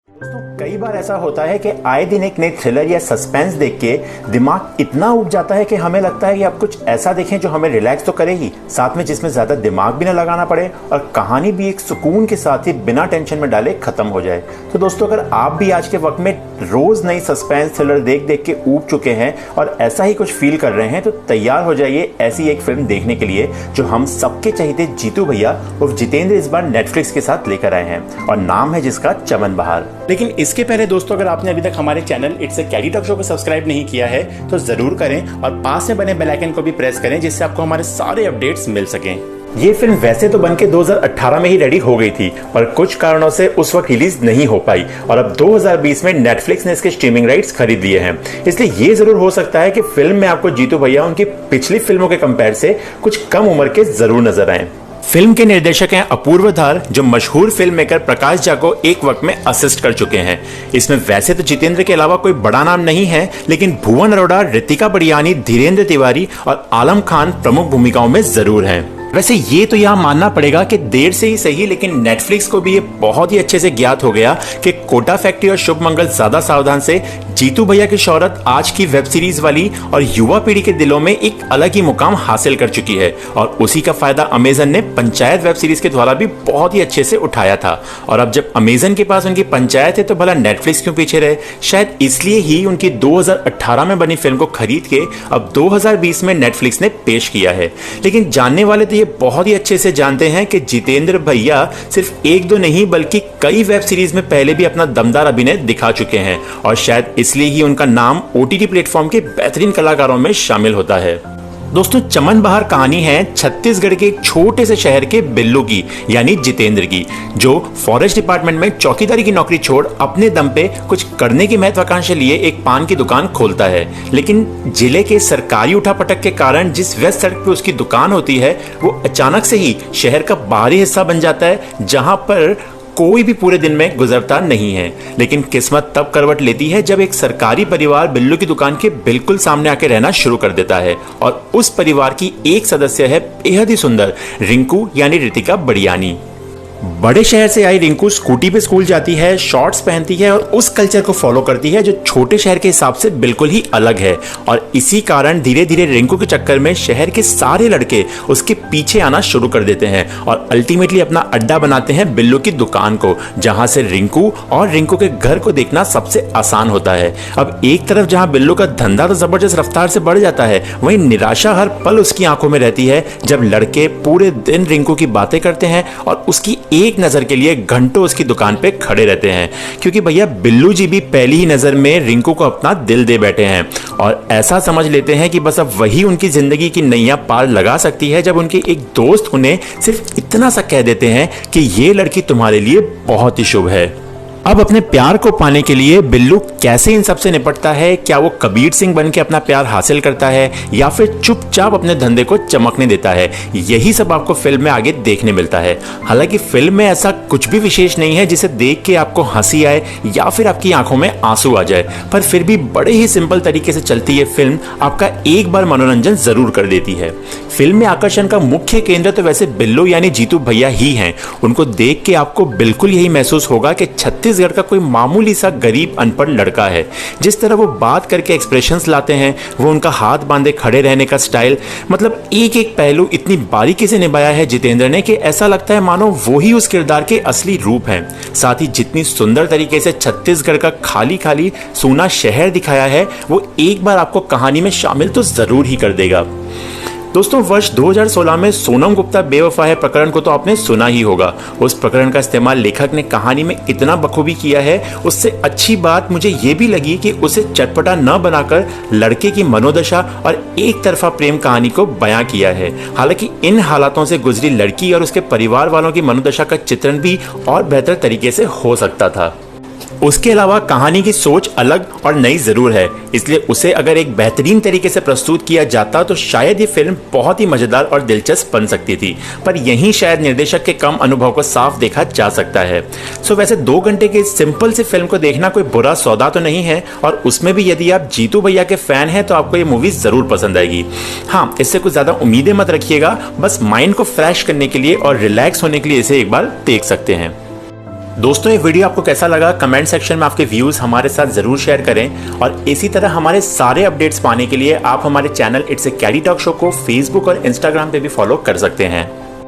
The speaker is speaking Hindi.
दोस्तों कई बार ऐसा होता है कि आए दिन एक नई थ्रिलर या सस्पेंस देख के दिमाग इतना उब जाता है कि हमें लगता है कि अब कुछ ऐसा देखें जो हमें रिलैक्स तो करे ही, साथ में जिसमें ज्यादा दिमाग भी ना लगाना पड़े और कहानी भी एक सुकून के साथ ही बिना टेंशन में डाले खत्म हो जाए। तो दोस्तों अगर आप भी आज के वक्त में रोज नई सस्पेंस थ्रिलर देख देख के ऊब चुके हैं और ऐसा ही कुछ फील कर रहे हैं तो तैयार हो जाइए ऐसी एक फिल्म देखने के लिए जो हम सबके चहेते जीतू भैया उर्फ जितेंद्र इस बार नेटफ्लिक्स के साथ लेकर आए हैं और नाम है जिसका चमन बहार। लेकिन इसके पहले दोस्तों अगर आपने अभी तक हमारे channel it's a caddy talk show को सब्सक्राइब नहीं किया है तो जरूर करें और पास में बने बेल आइकन को भी प्रेस करें जिससे आपको हमारे सारे अपडेट्स मिल सकें। ये फिल्म वैसे तो बनके 2018 में ही रेडी हो गई थी पर कुछ कारणों से उस वक्त रिलीज नहीं हो पाई और अब 2020 में नेटफ्लिक्स ने इसके स्ट्रीमिंग राइट्स खरीद लिए हैं। इसलिए ये जरूर हो सकता है कि फिल्म में आपको जीतू भैया उनकी पिछली फिल्मों के कंपेयर से कुछ कम उम्र के जरूर नजर आए। फिल्म के निर्देशक हैं अपूर्व धार जो मशहूर फिल्म मेकर प्रकाश झा को एक वक्त में असिस्ट कर चुके हैं। इसमें वैसे तो जितेंद्र के अलावा कोई बड़ा नाम नहीं है लेकिन भुवन अरोड़ा, ऋतिका बड़ियानी, धीरेन्द्र तिवारी और आलम खान प्रमुख भूमिकाओं में जरूर हैं। वैसे ये तो यहाँ मानना पड़ेगा कि देर से ही सही लेकिन नेटफ्लिक्स को भी ये बहुत ही अच्छे से ज्ञात हो गया कि कोटा फैक्ट्री और शुभ मंगल ज्यादा सावधान से जीतू भैया की शोहरत आज की वेब सीरीज वाली और युवा पीढ़ी के दिलों में एक अलग ही मुकाम हासिल कर चुकी है और उसी का फायदा अमेजन ने पंचायत वेब सीरीज के द्वारा भी बहुत ही अच्छे से उठाया था। और अब जब अमेजन के पास उनकी पंचायत है तो भला नेटफ्लिक्स क्यों पीछे रहे। शायद इसलिए ही उनकी 2018 में बनी फिल्म को खरीद के अब 2020 में नेटफ्लिक्स ने पेश किया है। लेकिन जानने वाले तो ये बहुत ही अच्छे से जानते हैं कि जितेंद्र भैया सिर्फ एक दो नहीं बल्कि कई वेब सीरीज में पहले भी अपना दमदार अभिनय दिखा चुके हैं और शायद इसलिए ही उनका नाम ओटीटी प्लेटफॉर्म के बेहतरीन कलाकारों में शामिल होता है। दोस्तों चमन बहार कहानी है छत्तीसगढ़ के एक छोटे से शहर के बिल्लू की यानी जितेंद्र की, जो फॉरेस्ट डिपार्टमेंट में चौकीदारी की नौकरी छोड़ अपने दम पे कुछ करने की महत्वाकांक्षा लिए एक पान की दुकान खोलता है। लेकिन जिले के सरकारी उठापटक के कारण जिस व्यस्त सड़क पे उसकी दुकान होती है वो अचानक से ही शहर का बाहरी हिस्सा बन जाता है जहां पर कोई भी पूरे दिन में गुजरता नहीं है। लेकिन किस्मत तब करवट लेती है जब एक सरकारी परिवार बिल्लू की दुकान के बिल्कुल सामने आके रहना शुरू कर देता है और उस परिवार की एक सदस्य है बेहद ही सुंदर रिंकू यानी ऋतिका बड़ियानी। बड़े शहर से आई रिंकू स्कूटी पे स्कूल जाती है, शॉर्ट्स पहनती है और उस कल्चर को फॉलो करती है जो छोटे शहर के हिसाब से बिल्कुल ही अलग है और इसी कारण धीरे धीरे रिंकू के चक्कर में शहर के सारे लड़के उसके पीछे आना शुरू कर देते हैं और अल्टीमेटली अपना अड्डा बनाते हैं बिल्लू की दुकान को, जहां से रिंकू और रिंकू के घर को देखना सबसे आसान होता है। अब एक तरफ जहां बिल्लू का धंधा तो जबरदस्त रफ्तार से बढ़ जाता है वहीं निराशा हर पल उसकी आंखों में रहती है जब लड़के पूरे दिन रिंकू की बातें करते हैं और उसकी एक नजर के लिए घंटों उसकी दुकान पे खड़े रहते हैं, क्योंकि भैया बिल्लू जी भी पहली ही नजर में रिंकू को अपना दिल दे बैठे हैं और ऐसा समझ लेते हैं कि बस अब वही उनकी जिंदगी की नैया पार लगा सकती है जब उनके एक दोस्त उन्हें सिर्फ इतना सा कह देते हैं कि ये लड़की तुम्हारे लिए बहुत ही शुभ है। अब अपने प्यार को पाने के लिए बिल्लू कैसे इन सब से निपटता है, क्या वो कबीर सिंह बन के अपना प्यार हासिल करता है या फिर चुपचाप अपने धंधे को चमकने देता है, यही सब आपको फिल्म में आगे देखने मिलता है। हालांकि फिल्म में ऐसा कुछ भी विशेष नहीं है जिसे देख के आपको हंसी आए या फिर आपकी आंखों में आंसू आ जाए, पर फिर भी बड़े ही सिंपल तरीके से चलती है फिल्म आपका एक बार मनोरंजन जरूर कर देती है। फिल्म में आकर्षण का मुख्य केंद्र तो वैसे बिल्लू यानी जीतू भैया ही हैं। उनको देख के आपको बिल्कुल यही महसूस होगा कि छत्तीसगढ़ का कोई मामूली सा गरीब अनपढ़ लड़का है। जिस तरह वो बात करके एक्सप्रेशंस लाते हैं, वो उनका हाथ बांधे खड़े रहने का स्टाइल, मतलब एक एक पहलू इतनी बारीकी से निभाया है जितेंद्र ने कि ऐसा लगता है मानो वो ही उस किरदार के असली रूप हैं। साथ ही जितनी सुंदर तरीके से छत्तीसगढ़ का खाली खाली सूना शहर दिखाया है वो एक बार आपको कहानी में शामिल तो जरूर ही कर देगा। दोस्तों वर्ष 2016 में सोनम गुप्ता बेवफा है प्रकरण को तो आपने सुना ही होगा। उस प्रकरण का इस्तेमाल लेखक ने कहानी में इतना बखूबी किया है, उससे अच्छी बात मुझे ये भी लगी कि उसे चटपटा न बनाकर लड़के की मनोदशा और एक तरफा प्रेम कहानी को बयां किया है। हालांकि इन हालातों से गुजरी लड़की और उसके परिवार वालों की मनोदशा का चित्रण भी और बेहतर तरीके से हो सकता था। उसके अलावा कहानी की सोच अलग और नई जरूर है, इसलिए उसे अगर एक बेहतरीन तरीके से प्रस्तुत किया जाता तो शायद ये फिल्म बहुत ही मजेदार और दिलचस्प बन सकती थी, पर यहीं शायद निर्देशक के कम अनुभव को साफ देखा जा सकता है। वैसे 2 घंटे की सिंपल सी फिल्म को देखना कोई बुरा सौदा तो नहीं है और उसमें भी यदि आप जीतू भैया के फैन हैं तो आपको ये मूवी जरूर पसंद आएगी। हाँ, इससे कुछ ज्यादा उम्मीदें मत रखिएगा, बस माइंड को फ्रेश करने के लिए और रिलैक्स होने के लिए इसे एक बार देख सकते हैं। दोस्तों ये वीडियो आपको कैसा लगा कमेंट सेक्शन में आपके व्यूज हमारे साथ जरूर शेयर करें और इसी तरह हमारे सारे अपडेट्स पाने के लिए आप हमारे channel it's a caddy talk show को फेसबुक और इंस्टाग्राम पे भी फॉलो कर सकते हैं।